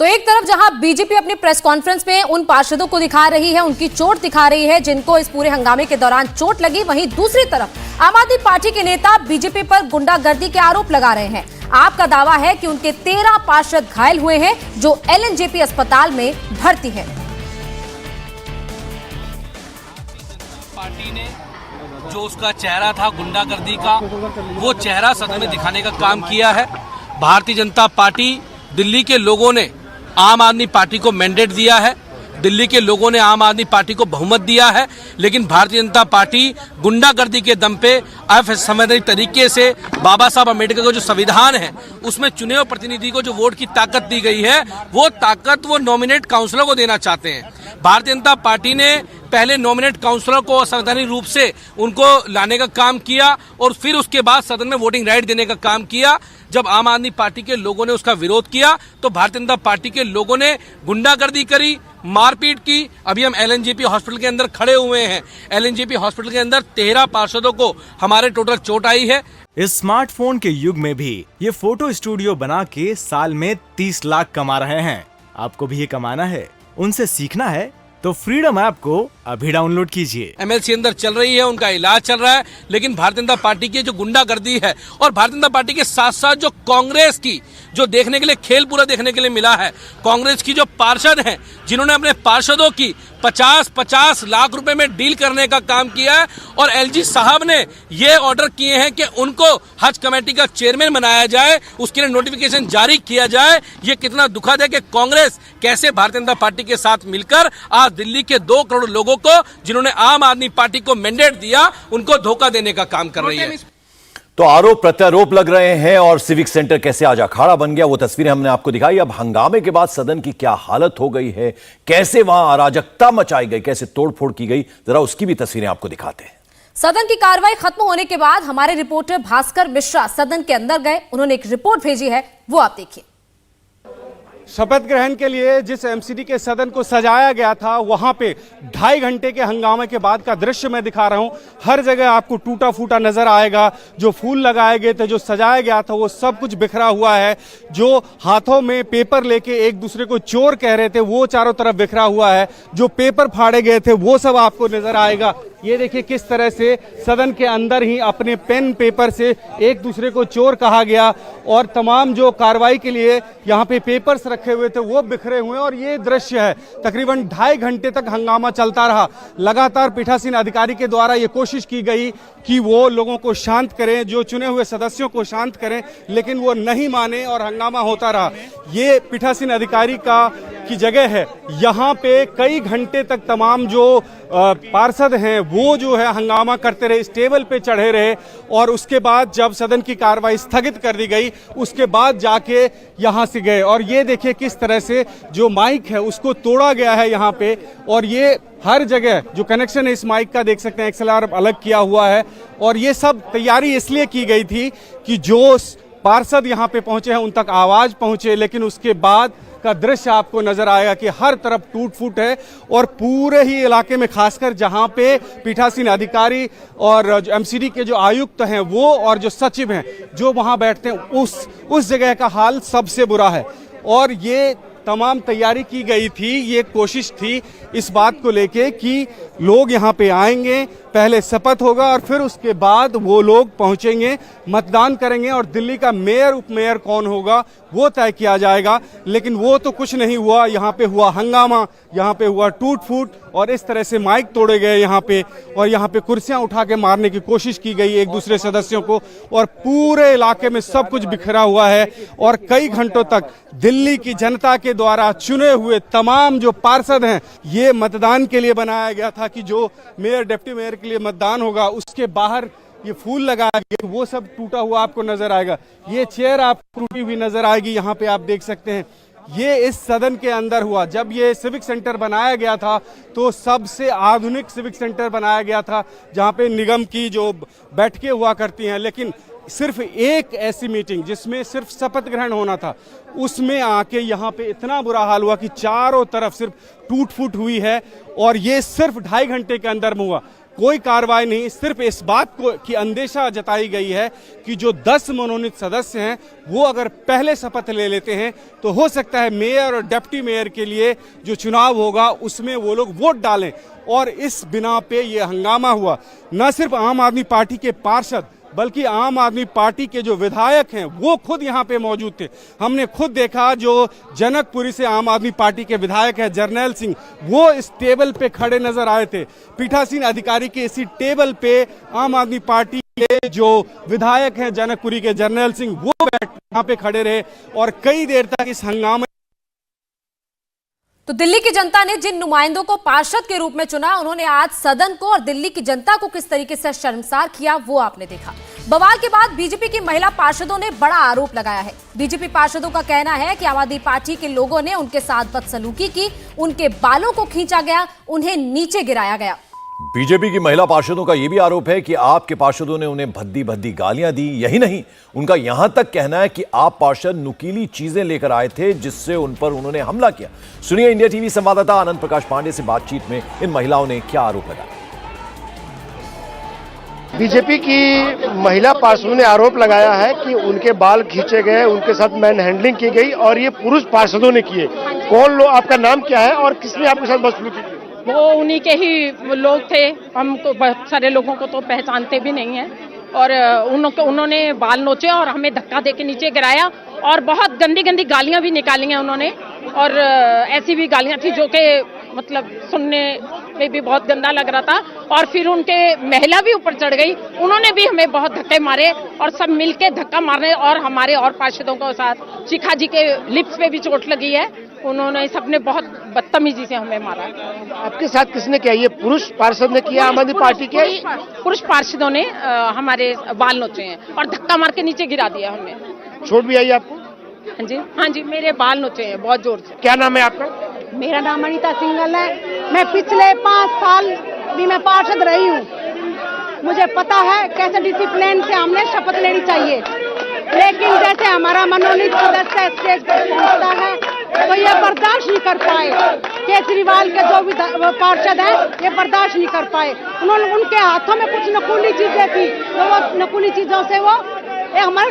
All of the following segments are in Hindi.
तो एक तरफ जहां बीजेपी अपनी प्रेस कॉन्फ्रेंस में उन पार्षदों को दिखा रही है, उनकी चोट दिखा रही है जिनको इस पूरे हंगामे के दौरान चोट लगी, वहीं दूसरी तरफ आम आदमी पार्टी के नेता बीजेपी पर गुंडागर्दी के आरोप लगा रहे हैं। आपका दावा है कि उनके 13 पार्षद घायल हुए हैं जो एलएनजेपी अस्पताल में भर्ती है। पार्टी ने जो उसका चेहरा था गुंडागर्दी का, वो चेहरा सदन में दिखाने का काम किया है। भारतीय जनता पार्टी, दिल्ली के लोगों ने आम आदमी पार्टी को मैंडेट दिया है, दिल्ली के लोगों ने आम आदमी पार्टी को बहुमत दिया है, लेकिन भारतीय जनता पार्टी गुंडागर्दी के दम पे असंवैधानिक तरीके से बाबा साहब अम्बेडकर का जो संविधान है उसमें चुने हुए प्रतिनिधि को जो वोट की ताकत दी गई है, वो ताकत वो नॉमिनेट काउंसलर को देना चाहते हैं। भारतीय जनता पार्टी ने पहले नॉमिनेट काउंसलर को असंवैधानिक रूप से उनको लाने का काम किया और फिर उसके बाद सदन में वोटिंग राइट देने का काम किया। जब आम आदमी पार्टी के लोगों ने उसका विरोध किया तो भारतीय जनता पार्टी के लोगों ने गुंडागर्दी करी, मारपीट की। अभी हम एलएनजेपी हॉस्पिटल के अंदर खड़े हुए हैं। एलएनजेपी हॉस्पिटल के अंदर 13 पार्षदों को हमारे टोटल चोट आई है। इस स्मार्टफोन के युग में भी ये फोटो स्टूडियो बना के साल में 30 लाख कमा रहे हैं। आपको भी ये कमाना है, उनसे सीखना है तो फ्रीडम ऐप को अभी डाउनलोड कीजिए। एमएलसी अंदर चल रही है, उनका इलाज चल रहा है, लेकिन भारतीय जनता पार्टी की जो गुंडागर्दी है और भारतीय जनता पार्टी के साथ साथ जो कांग्रेस की जो देखने के लिए खेल पूरा देखने के लिए मिला है, कांग्रेस की जो पार्षद हैं जिन्होंने अपने पार्षदों की 50-50 लाख रुपए में डील करने का काम किया है और एलजी साहब ने ये ऑर्डर किए हैं कि उनको हज कमेटी का चेयरमैन बनाया जाए, उसके लिए नोटिफिकेशन जारी किया जाए। ये कितना दुखद है कि कांग्रेस कैसे भारतीय जनता पार्टी के साथ मिलकर आज दिल्ली के 2 करोड़ लोगों को जिन्होंने आम आदमी पार्टी को मैंडेट दिया, उनको धोखा देने का काम कर रही है। तो आरोप प्रत्यारोप लग रहे हैं और सिविक सेंटर कैसे आज अखाड़ा बन गया, वो तस्वीरें हमने आपको दिखाई। अब हंगामे के बाद सदन की क्या हालत हो गई है, कैसे वहां अराजकता मचाई गई, कैसे तोड़फोड़ की गई, जरा उसकी भी तस्वीरें आपको दिखाते हैं। सदन की कार्रवाई खत्म होने के बाद हमारे रिपोर्टर भास्कर मिश्रा सदन के अंदर गए, उन्होंने एक रिपोर्ट भेजी है, वो आप देखिए। शपथ ग्रहण के लिए जिस एमसीडी के सदन को सजाया गया था, वहां पे 2.5 घंटे के हंगामे के बाद का दृश्य मैं दिखा रहा हूं। हर जगह आपको टूटा फूटा नजर आएगा। जो फूल लगाए गए थे, जो सजाया गया था, वो सब कुछ बिखरा हुआ है। जो हाथों में पेपर लेके एक दूसरे को चोर कह रहे थे, वो चारों तरफ बिखरा हुआ है। जो पेपर फाड़े गए थे, वो सब आपको नजर आएगा। ये देखिए किस तरह से सदन के अंदर ही अपने पेन पेपर से एक दूसरे को चोर कहा गया और तमाम जो कार्रवाई के लिए यहाँ पे पेपर्स रखे हुए थे वो बिखरे हुए। और ये दृश्य है, तकरीबन 2.5 घंटे तक हंगामा चलता रहा। लगातार पीठासीन अधिकारी के द्वारा ये कोशिश की गई कि वो लोगों को शांत करें, जो चुने हुए सदस्यों को शांत करें, लेकिन वो नहीं माने और हंगामा होता रहा। ये पीठासीन अधिकारी की जगह है। यहाँ पे कई घंटे तक तमाम जो पार्षद हैं वो जो है हंगामा करते रहे, इस टेबल पे चढ़े रहे और उसके बाद जब सदन की कार्रवाई स्थगित कर दी गई, उसके बाद जाके यहाँ से गए। और ये देखिए किस तरह से जो माइक है उसको तोड़ा गया है यहाँ पे। और ये हर जगह जो कनेक्शन है इस माइक का देख सकते हैं, एक्सएलआर अलग किया हुआ है। और ये सब तैयारी इसलिए की गई थी कि जो पार्षद यहाँ पे पहुंचे हैं उन तक आवाज पहुंचे, लेकिन उसके बाद का दृश्य आपको नजर आएगा कि हर तरफ टूट फूट है। और पूरे ही इलाके में, खासकर जहां पे पीठासीन अधिकारी और एमसीडी के जो आयुक्त हैं वो और जो सचिव हैं जो वहां बैठते हैं, उस जगह का हाल सबसे बुरा है। और ये तमाम तैयारी की गई थी, ये कोशिश थी इस बात को लेके कि लोग यहाँ पे आएंगे, पहले शपथ होगा और फिर उसके बाद वो लोग पहुंचेंगे, मतदान करेंगे और दिल्ली का मेयर उप मेयर कौन होगा वो तय किया जाएगा। लेकिन वो तो कुछ नहीं हुआ। यहाँ पे हुआ हंगामा, यहाँ पे हुआ टूट फूट और इस तरह से माइक तोड़े गए यहाँ पे, और यहाँ पे कुर्सियां उठा के मारने की कोशिश की गई एक दूसरे सदस्यों को। और पूरे इलाके में सब कुछ बिखरा हुआ है। और कई घंटों तक दिल्ली की जनता के द्वारा चुने हुए तमाम जो पार्षद हैं, ये मतदान के लिए बनाया गया था कि जो मेयर डिप्टी मेयर के लिए मतदान होगा, उसके बाहर ये फूल लगाया गया, वो सब टूटा हुआ आपको नजर आएगा। ये चेयर आपको टूटी हुई नजर आएगी, यहाँ पे आप देख सकते हैं। ये इस सदन के अंदर हुआ। जब ये सिविक सेंटर बनाया गया था तो सबसे आधुनिक सिविक सेंटर बनाया गया था, जहाँ पे निगम की जो बैठकें हुआ करती हैं। लेकिन सिर्फ एक ऐसी मीटिंग जिसमें सिर्फ शपथ ग्रहण होना था, उसमें आके यहाँ पे इतना बुरा हाल हुआ कि चारों तरफ सिर्फ टूट फूट हुई है। और ये सिर्फ 2.5 घंटे के अंदर में हुआ। कोई कार्रवाई नहीं, सिर्फ इस बात को की अंदेशा जताई गई है कि जो 10 मनोनीत सदस्य हैं वो अगर पहले शपथ ले लेते हैं तो हो सकता है मेयर और डिप्टी मेयर के लिए जो चुनाव होगा उसमें वो लोग वोट डालें। और इस बिना पे ये हंगामा हुआ। न सिर्फ आम आदमी पार्टी के पार्षद बल्कि आम आदमी पार्टी के जो विधायक हैं वो खुद यहाँ पे मौजूद थे। हमने खुद देखा जो जनकपुरी से आम आदमी पार्टी के विधायक है जर्नैल सिंह, वो इस टेबल पे खड़े नजर आए थे। पीठासीन अधिकारी के इसी टेबल पे आम आदमी पार्टी के जो विधायक हैं जनकपुरी के जर्नैल सिंह वो यहाँ पे खड़े रहे और कई देर तक इस हंगामे। तो दिल्ली की जनता ने जिन नुमाइंदों को पार्षद के रूप में चुना, उन्होंने आज सदन को और दिल्ली की जनता को किस तरीके से शर्मसार किया वो आपने देखा। बवाल के बाद बीजेपी की महिला पार्षदों ने बड़ा आरोप लगाया है। बीजेपी पार्षदों का कहना है कि आम आदमी पार्टी के लोगों ने उनके साथ बदसलूकी की, उनके बालों को खींचा गया, उन्हें नीचे गिराया गया। बीजेपी की महिला पार्षदों का यह भी आरोप है कि आपके पार्षदों ने उन्हें भद्दी भद्दी गालियां दी। यही नहीं, उनका यहां तक कहना है कि आप पार्षद नुकीली चीजें लेकर आए थे जिससे उन पर उन्होंने हमला किया। सुनिए इंडिया टीवी संवाददाता आनंद प्रकाश पांडे से बातचीत में इन महिलाओं ने क्या आरोप लगाया। बीजेपी की महिला पार्षदों ने आरोप लगाया है कि उनके बाल खींचे गए, उनके साथ मैन हैंडलिंग की गई और ये पुरुष पार्षदों ने किए। कौन लोग, आपका नाम क्या है और किसने आपके साथ बदसलूकी की? वो उन्हीं के ही लोग थे। हम तो बहुत सारे लोगों को तो पहचानते भी नहीं हैं। और उन्होंने बाल नोचे और हमें धक्का देके नीचे गिराया और बहुत गंदी गंदी गालियां भी निकाली हैं उन्होंने। और ऐसी भी गालियां थी जो कि मतलब सुनने में भी बहुत गंदा लग रहा था। और फिर उनके महिला भी ऊपर चढ़ गई, उन्होंने भी हमें बहुत धक्के मारे और सब मिलके धक्का मारने और हमारे और पार्षदों के साथ शिखा जी के लिप्स पे भी चोट लगी है। उन्होंने सबने बहुत बदतमीजी से हमें मारा। आपके साथ किसने किया? ये पुरुष पार्षद ने किया आम आदमी पार्टी के? पुरुष पार्षदों ने हमारे बाल नोचे हैं और धक्का मार के नीचे गिरा दिया हमें। चोट भी आई आपको? हाँ जी, मेरे बाल नोचे हैं बहुत जोर से। क्या नाम है आपका? मेरा नाम अनीता सिंघल है। मैं पिछले 5 साल भी मैं पार्षद रही हूँ। मुझे पता है कैसे डिसिप्लिन से हमने शपथ लेनी चाहिए, लेकिन जैसे हमारा मनोनीत सदस्य स्टेज पर पहुंचता है तो ये बर्दाश्त नहीं कर पाए। केजरीवाल के जो भी पार्षद हैं ये बर्दाश्त नहीं कर पाए। उन्होंने उनके हाथों में कुछ नकली चीजें थी, तो वो नकली चीजों से वो हमारा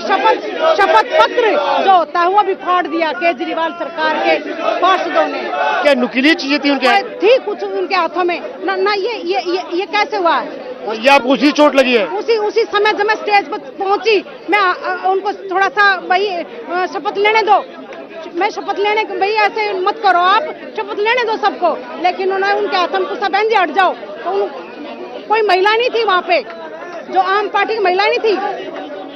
शपथ पत्र जो होता है वो भी फाड़ दिया केजरीवाल सरकार के पार्षदों ने। क्या नुकीली चीजें थी उनके? थी कुछ उनके हाथों में ना। ये कैसे हुआ है? ये आपको उसी चोट लगी है? उसी समय जब मैं स्टेज पर पहुंची, मैं उनको थोड़ा सा भाई शपथ लेने दो, मैं शपथ लेने भाई ऐसे मत करो, आप शपथ लेने दो सबको। लेकिन उन्होंने उनके हाथों में कुछ बहन जी हट जाओ। तो कोई महिला नहीं थी वहाँ पे, जो आम पार्टी की महिला नहीं थी,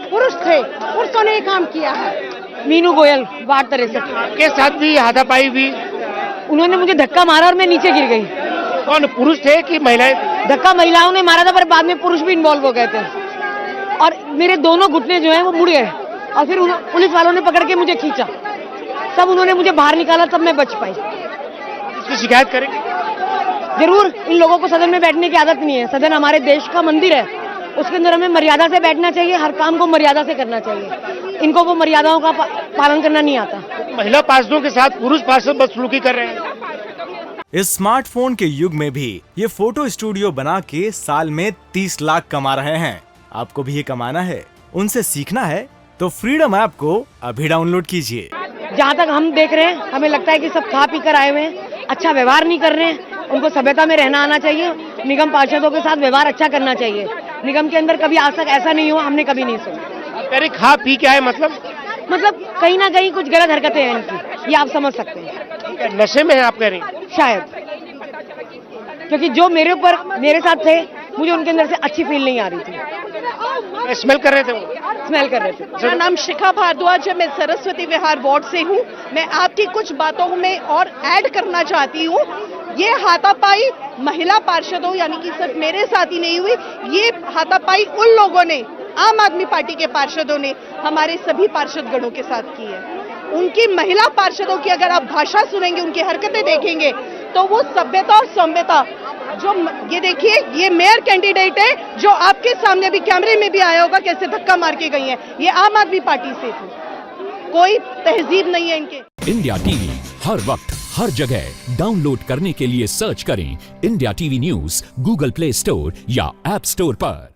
पुरुष थे। पुरुषों ने ये काम किया है। मीनू गोयल वार्ड तरह से के साथ भी हाथापाई भी? उन्होंने मुझे धक्का मारा और मैं नीचे गिर गई। कौन, पुरुष थे कि महिलाएं? धक्का महिलाओं ने मारा था, पर बाद में पुरुष भी इन्वॉल्व हो गए थे और मेरे दोनों घुटने जो हैं वो मुड़ गए और फिर पुलिस वालों ने पकड़ के मुझे खींचा। तब उन्होंने मुझे बाहर निकाला, तब मैं बच पाई। इसकी शिकायत करेंगे? जरूर। इन लोगों को सदन में बैठने की आदत नहीं है। सदन हमारे देश का मंदिर है, उसके अंदर हमें मर्यादा से बैठना चाहिए, हर काम को मर्यादा से करना चाहिए। इनको वो मर्यादाओं का पालन करना नहीं आता। महिला पार्षदों के साथ पुरुष पार्षद बदसलूकी कर रहे हैं। इस स्मार्टफोन के युग में भी ये फोटो स्टूडियो बना के साल में 30 लाख कमा रहे हैं। आपको भी ये कमाना है, उनसे सीखना है तो फ्रीडम ऐप को अभी डाउनलोड कीजिए। जहाँ तक हम देख रहे हैं, हमें लगता है कि सब खा पी कर आए हुए हैं, अच्छा व्यवहार नहीं कर रहे हैं। उनको सभ्यता में रहना आना चाहिए। निगम पार्षदों के साथ व्यवहार अच्छा करना चाहिए। निगम के अंदर कभी आज तक ऐसा नहीं हुआ, हमने कभी नहीं सुना। अरे खा पी क्या है मतलब कहीं ना कहीं कुछ गलत हरकतें हैं इनकी, ये आप समझ सकते हैं। नशे में है आप कह रही हैं? शायद, क्योंकि जो मेरे साथ थे, मुझे उनके अंदर से अच्छी फील नहीं आ रही थी। स्मेल कर रहे थे वो? स्मेल कर रहे थे। मेरा नाम शिखा भारद्वाज है, मैं सरस्वती विहार वार्ड से हूँ। मैं आपकी कुछ बातों में और ऐड करना चाहती हूँ। ये हाथापाई महिला पार्षदों यानी कि सिर्फ मेरे साथ ही नहीं हुई, ये हाथापाई उन लोगों ने, आम आदमी पार्टी के पार्षदों ने हमारे सभी पार्षदगणों के साथ की है। उनकी महिला पार्षदों की अगर आप भाषा सुनेंगे, उनकी हरकतें देखेंगे तो वो सभ्यता और सौम्यता जो, ये देखिए ये मेयर कैंडिडेट है जो आपके सामने भी कैमरे में भी आया होगा कैसे धक्का मार के गई है। ये आम आदमी पार्टी से थी, कोई तहजीब नहीं है इनके। इंडिया टीवी हर वक्त हर जगह डाउनलोड करने के लिए सर्च करें India TV news Google play store या ऐप स्टोर पर।